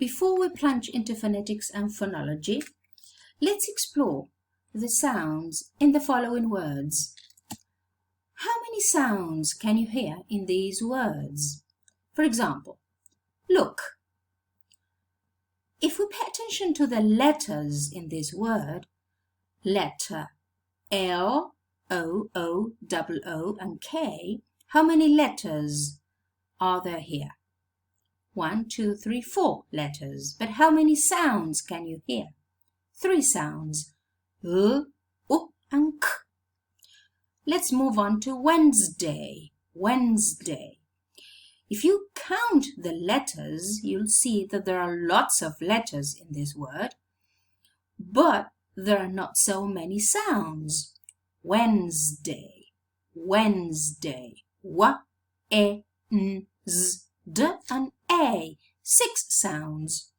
Before we plunge into phonetics and phonology, let's explore the sounds in the following words. How many sounds can you hear in these words? For example, look. If we pay attention to the letters in this word, letter L, O, O, double O, and K, how many letters are there here? 1, 2, 3, 4 letters. But how many sounds can you hear? 3 sounds. U, and K. Let's move on to Wednesday. Wednesday. If you count the letters, you'll see that there are lots of letters in this word, but there are not so many sounds. Wednesday, Wednesday. W, E, N, Z, D, and A. 6 sounds.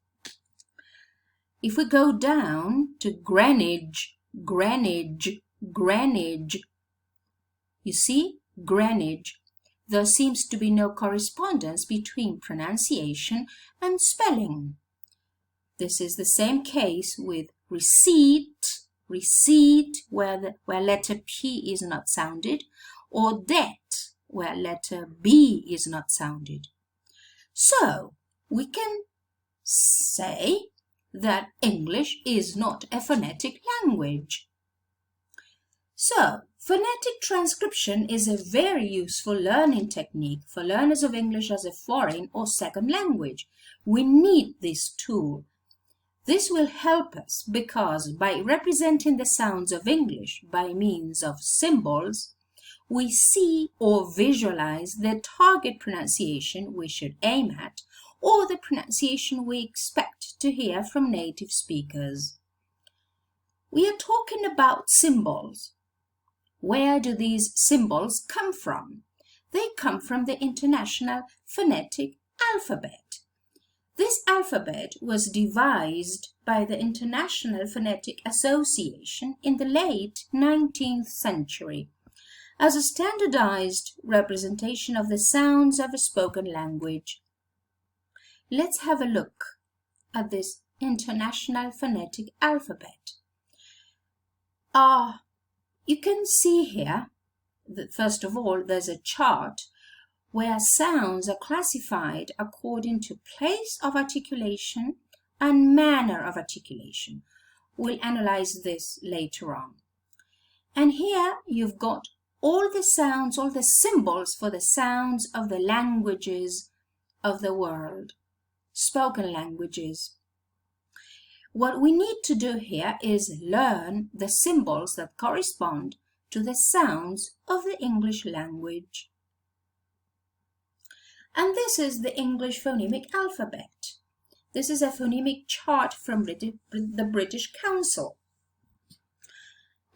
If we go down to Greenwich, Greenwich, Greenwich, you see, Greenwich, there seems to be no correspondence between pronunciation and spelling. This is the same case with receipt, receipt, where letter P is not sounded, or debt, where letter B is not sounded. So, we can say that English is not a phonetic language. So, phonetic transcription is a very useful learning technique for learners of English as a foreign or second language. We need this tool. This will help us because by representing the sounds of English by means of symbols, we see or visualize the target pronunciation we should aim at or the pronunciation we expect to hear from native speakers. We are talking about symbols. Where do these symbols come from? They come from the International Phonetic Alphabet. This alphabet was devised by the International Phonetic Association in the late 19th century as a standardized representation of the sounds of a spoken language. Let's have a look at this International Phonetic Alphabet. You can see here that first of all there's a chart where sounds are classified according to place of articulation and manner of articulation. We'll analyze this later on. And here you've got all the sounds, all the symbols for the sounds of the languages of the world, spoken languages. What we need to do here is learn the symbols that correspond to the sounds of the English language. And this is the English phonemic alphabet. This is a phonemic chart from the British Council.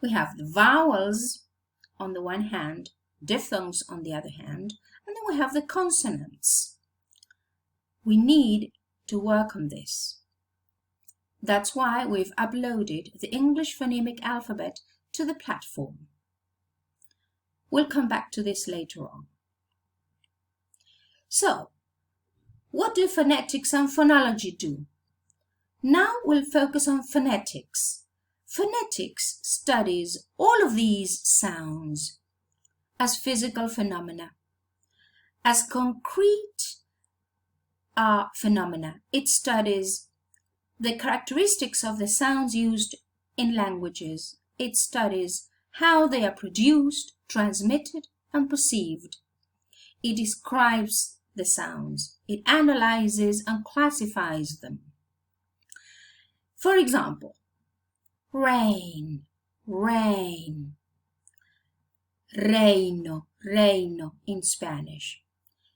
We have the vowels on the one hand, diphthongs on the other hand, and then we have the consonants. We need to work on this. That's why we've uploaded the English phonemic alphabet to the platform. We'll come back to this later on. So, what do phonetics and phonology do? Now we'll focus on phonetics. Phonetics studies all of these sounds as physical phenomena, as concrete phenomena. It studies the characteristics of the sounds used in languages. It studies how they are produced, transmitted, and perceived. It describes the sounds. It analyzes and classifies them. For example, rain, rain, reino, reino in Spanish.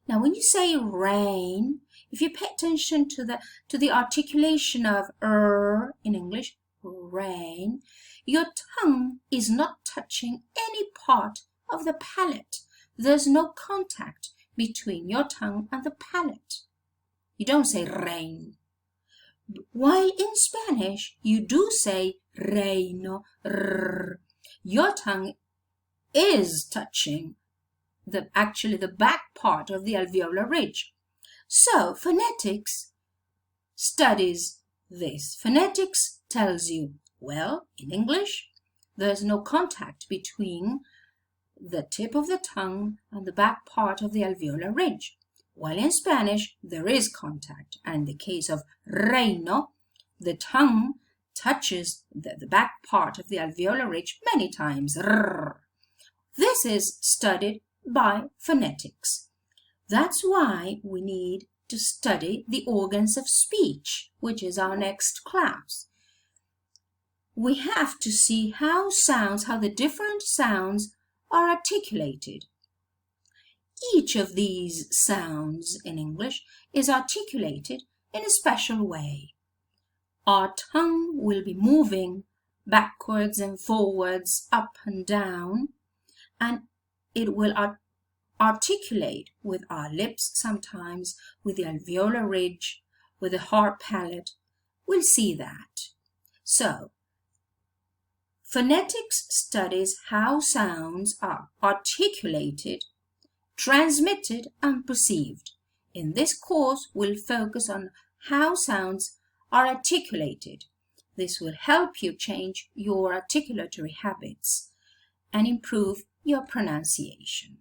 Now, when you say rain, if you pay attention to the articulation of in English, rain, your tongue is not touching any part of the palate. There's no contact between your tongue and the palate. You don't say rain. While in Spanish, you do say reino, Your tongue is touching actually the back part of the alveolar ridge. So phonetics studies this. Phonetics tells you, well, in English, there's no contact between the tip of the tongue and the back part of the alveolar ridge, while in Spanish there is contact, and in the case of reino, the tongue touches the back part of the alveolar ridge many times. This is studied by phonetics. That's why we need to study the organs of speech, which is our next class. We have to see how the different sounds are articulated. Each of these sounds in English is articulated in a special way. Our tongue will be moving backwards and forwards, up and down, and it will articulate with our lips sometimes, with the alveolar ridge, with the hard palate. We'll see that. So, phonetics studies how sounds are articulated, transmitted, and perceived. In this course, we'll focus on how sounds are articulated. This will help you change your articulatory habits and improve your pronunciation.